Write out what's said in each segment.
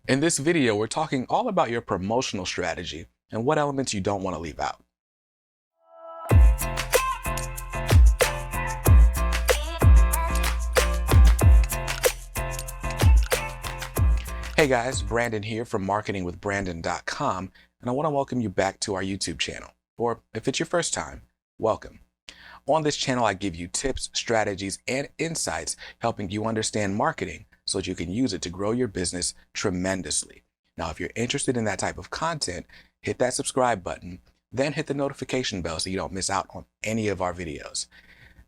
In this video, we're talking all about your promotional strategy and what elements you don't want to leave out. Hey guys, Brandon here from marketingwithbrandon.com, and I want to welcome you back to our YouTube channel. Or if it's your first time, welcome. On this channel, I give you tips, strategies, and insights helping you understand marketing so that you can use it to grow your business tremendously. Now, if you're interested in that type of content, hit that subscribe button, then hit the notification bell so you don't miss out on any of our videos.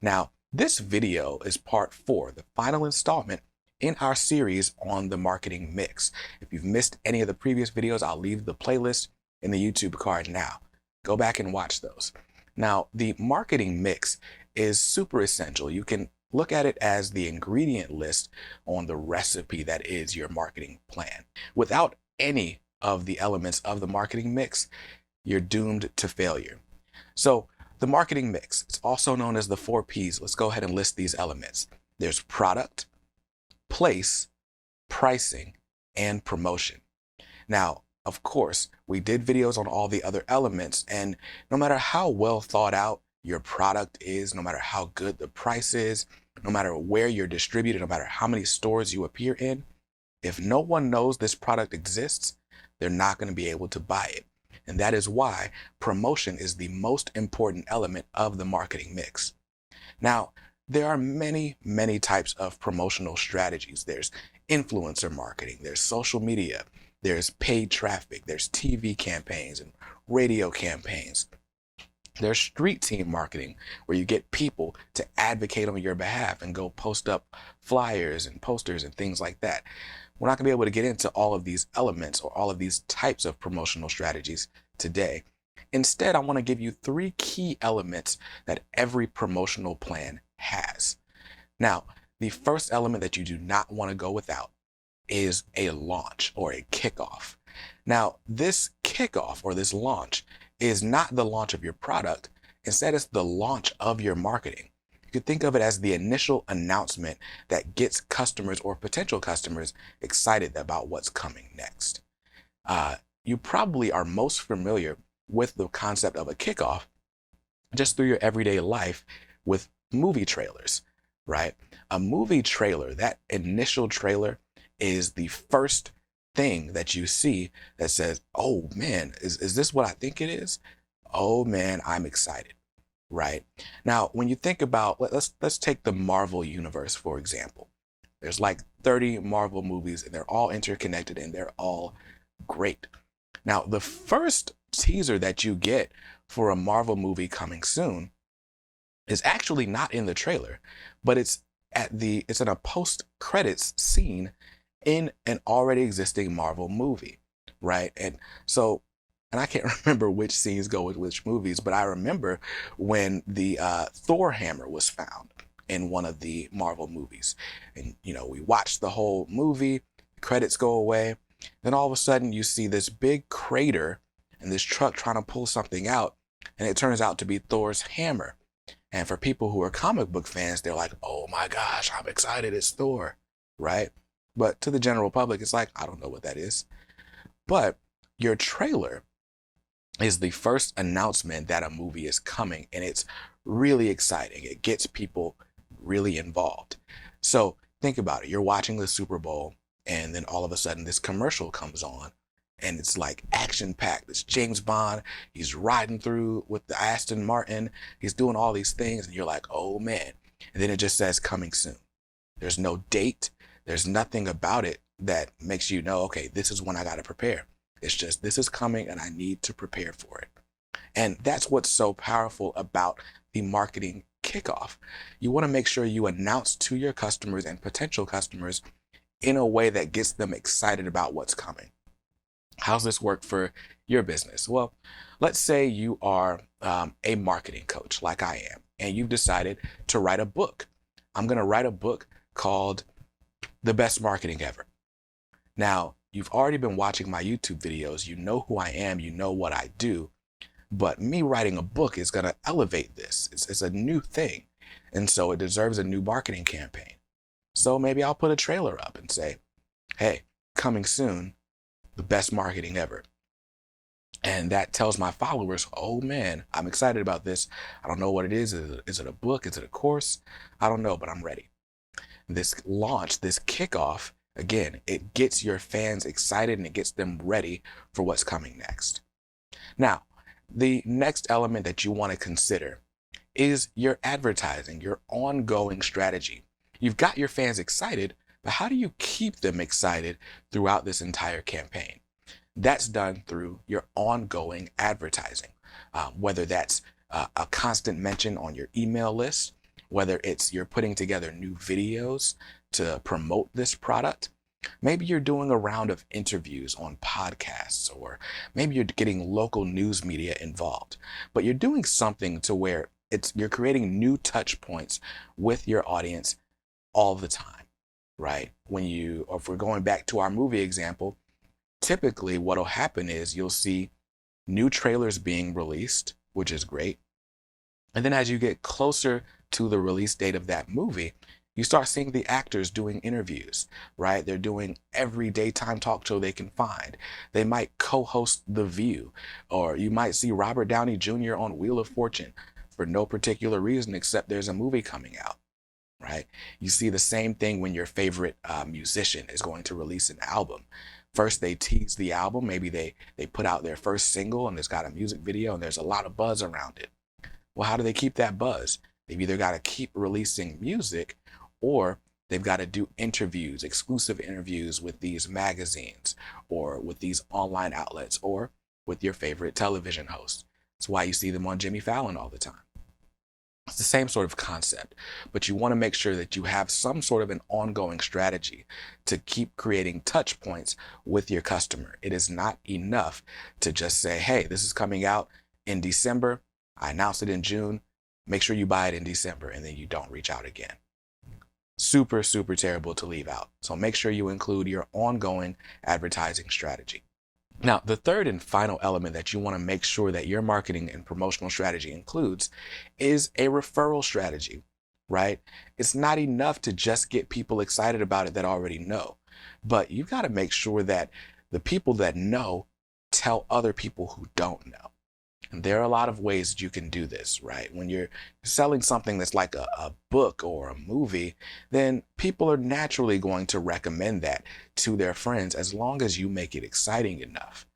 Now, this video is part 4, the final installment in our series on the marketing mix. If you've missed any of the previous videos, I'll leave the playlist in the YouTube card now. Go back and watch those. Now, the marketing mix is super essential. You can look at it as the ingredient list on the recipe that is your marketing plan. Without any of the elements of the marketing mix, you're doomed to failure. So the marketing mix, it's also known as the 4 Ps. Let's go ahead and list these elements. There's product, place, pricing, and promotion. Now, of course, we did videos on all the other elements, and no matter how well thought out your product is, no matter how good the price is, no matter where you're distributed, no matter how many stores you appear in, if no one knows this product exists, they're not going to be able to buy it. And that is why promotion is the most important element of the marketing mix. Now, there are many, many types of promotional strategies. There's influencer marketing, there's social media, there's paid traffic, there's TV campaigns and radio campaigns. There's street team marketing, where you get people to advocate on your behalf and go post up flyers and posters and things like that. We're not going to be able to get into all of these elements or all of these types of promotional strategies today. Instead, I want to give you 3 key elements that every promotional plan has. Now, the first element that you do not want to go without is a launch or a kickoff. Now, this kickoff or this launch is not the launch of your product. Instead, it's the launch of your marketing. You could think of it as the initial announcement that gets customers or potential customers excited about what's coming next. You probably are most familiar with the concept of a kickoff just through your everyday life with movie trailers, right? A movie trailer, that initial trailer, is the first thing that you see that says, oh man, is this what I think it is? Oh man, I'm excited, right? Now, when you think about, let's take the Marvel universe, for example. There's like 30 Marvel movies and they're all interconnected and they're all great. Now, the first teaser that you get for a Marvel movie coming soon is actually not in the trailer, but it's in a post-credits scene in an already existing Marvel movie, right? And I can't remember which scenes go with which movies, but I remember when the Thor hammer was found in one of the Marvel movies. And, we watched the whole movie, credits go away, then all of a sudden you see this big crater and this truck trying to pull something out, and it turns out to be Thor's hammer. And for people who are comic book fans, they're like, oh my gosh, I'm excited, it's Thor, right? But to the general public, it's like, I don't know what that is. But your trailer is the first announcement that a movie is coming, and it's really exciting. It gets people really involved. So think about it. You're watching the Super Bowl, and then all of a sudden this commercial comes on, and it's like action-packed. It's James Bond. He's riding through with the Aston Martin. He's doing all these things, and you're like, oh man. And then it just says coming soon. There's no date. There's nothing about it that makes you know, okay, this is when I got to prepare. It's just, this is coming and I need to prepare for it. And that's what's so powerful about the marketing kickoff. You want to make sure you announce to your customers and potential customers in a way that gets them excited about what's coming. How's this work for your business? Well, let's say you are a marketing coach like I am, and you've decided to write a book. I'm going to write a book called The Best Marketing Ever. Now, you've already been watching my YouTube videos. You know who I am. You know what I do. But me writing a book is going to elevate this. It's a new thing. And so it deserves a new marketing campaign. So maybe I'll put a trailer up and say, hey, coming soon, the best marketing ever. And that tells my followers, oh man, I'm excited about this. I don't know what it is. Is it a book? Is it a course? I don't know, but I'm ready. This launch, this kickoff, again, it gets your fans excited and it gets them ready for what's coming next. Now, the next element that you want to consider is your advertising, your ongoing strategy. You've got your fans excited, but how do you keep them excited throughout this entire campaign? That's done through your ongoing advertising, whether that's a constant mention on your email list, whether it's you're putting together new videos to promote this product. Maybe you're doing a round of interviews on podcasts, or maybe you're getting local news media involved, but you're doing something to where you're creating new touch points with your audience all the time, right? If we're going back to our movie example, typically what'll happen is you'll see new trailers being released, which is great. And then as you get closer to the release date of that movie, you start seeing the actors doing interviews, right? They're doing every daytime talk show they can find. They might co-host The View, or you might see Robert Downey Jr. on Wheel of Fortune for no particular reason except there's a movie coming out, right? You see the same thing when your favorite musician is going to release an album. First, they tease the album. Maybe they put out their first single and it's got a music video and there's a lot of buzz around it. Well, how do they keep that buzz? They've either got to keep releasing music, or they've got to do interviews, exclusive interviews with these magazines or with these online outlets or with your favorite television hosts. That's why you see them on Jimmy Fallon all the time. It's the same sort of concept, but you want to make sure that you have some sort of an ongoing strategy to keep creating touch points with your customer. It is not enough to just say, hey, this is coming out in December. I announced it in June. Make sure you buy it in December, and then you don't reach out again. Super, super terrible to leave out. So make sure you include your ongoing advertising strategy. Now, the third and final element that you want to make sure that your marketing and promotional strategy includes is a referral strategy, right? It's not enough to just get people excited about it that already know, but you've got to make sure that the people that know tell other people who don't know. And there are a lot of ways that you can do this, right? When you're selling something that's like a book or a movie, then people are naturally going to recommend that to their friends as long as you make it exciting enough,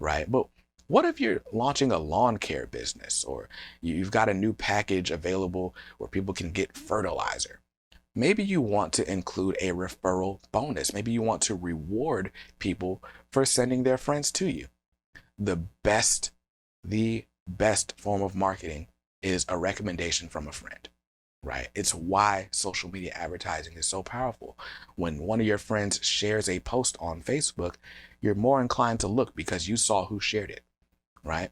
right? But what if you're launching a lawn care business, or you've got a new package available where people can get fertilizer? Maybe you want to include a referral bonus. Maybe you want to reward people for sending their friends to you. The best form of marketing is a recommendation from a friend, right? It's why social media advertising is so powerful. When one of your friends shares a post on Facebook, you're more inclined to look because you saw who shared it, right?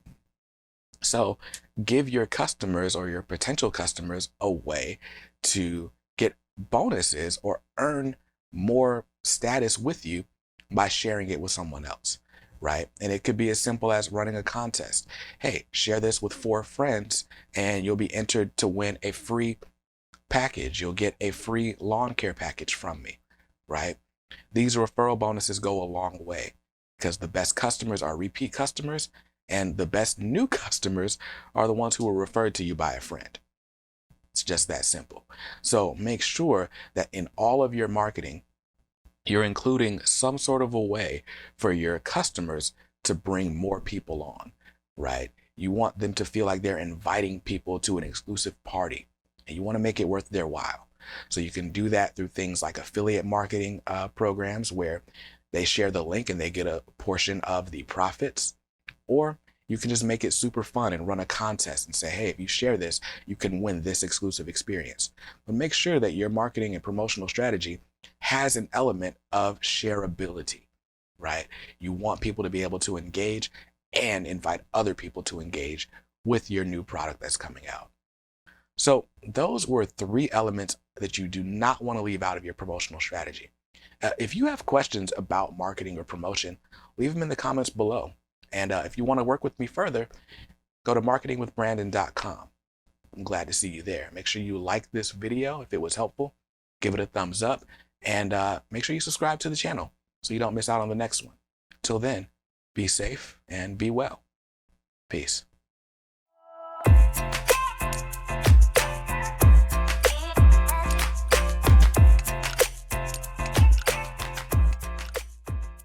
So give your customers or your potential customers a way to get bonuses or earn more status with you by sharing it with someone else, right? And it could be as simple as running a contest. Hey, share this with 4 friends and you'll be entered to win a free package. You'll get a free lawn care package from me, right? These referral bonuses go a long way because the best customers are repeat customers, and the best new customers are the ones who were referred to you by a friend. It's just that simple. So make sure that in all of your marketing, you're including some sort of a way for your customers to bring more people on, right? You want them to feel like they're inviting people to an exclusive party, and you want to make it worth their while. So you can do that through things like affiliate marketing programs where they share the link and they get a portion of the profits. Or you can just make it super fun and run a contest and say, hey, if you share this, you can win this exclusive experience. But make sure that your marketing and promotional strategy has an element of shareability, right? You want people to be able to engage and invite other people to engage with your new product that's coming out. So those were 3 elements that you do not want to leave out of your promotional strategy. If you have questions about marketing or promotion, leave them in the comments below. And if you want to work with me further, go to marketingwithbrandon.com. I'm glad to see you there. Make sure you like this video if it was helpful, give it a thumbs up, and make sure you subscribe to the channel so you don't miss out on the next one. Till then, be safe and be well. Peace.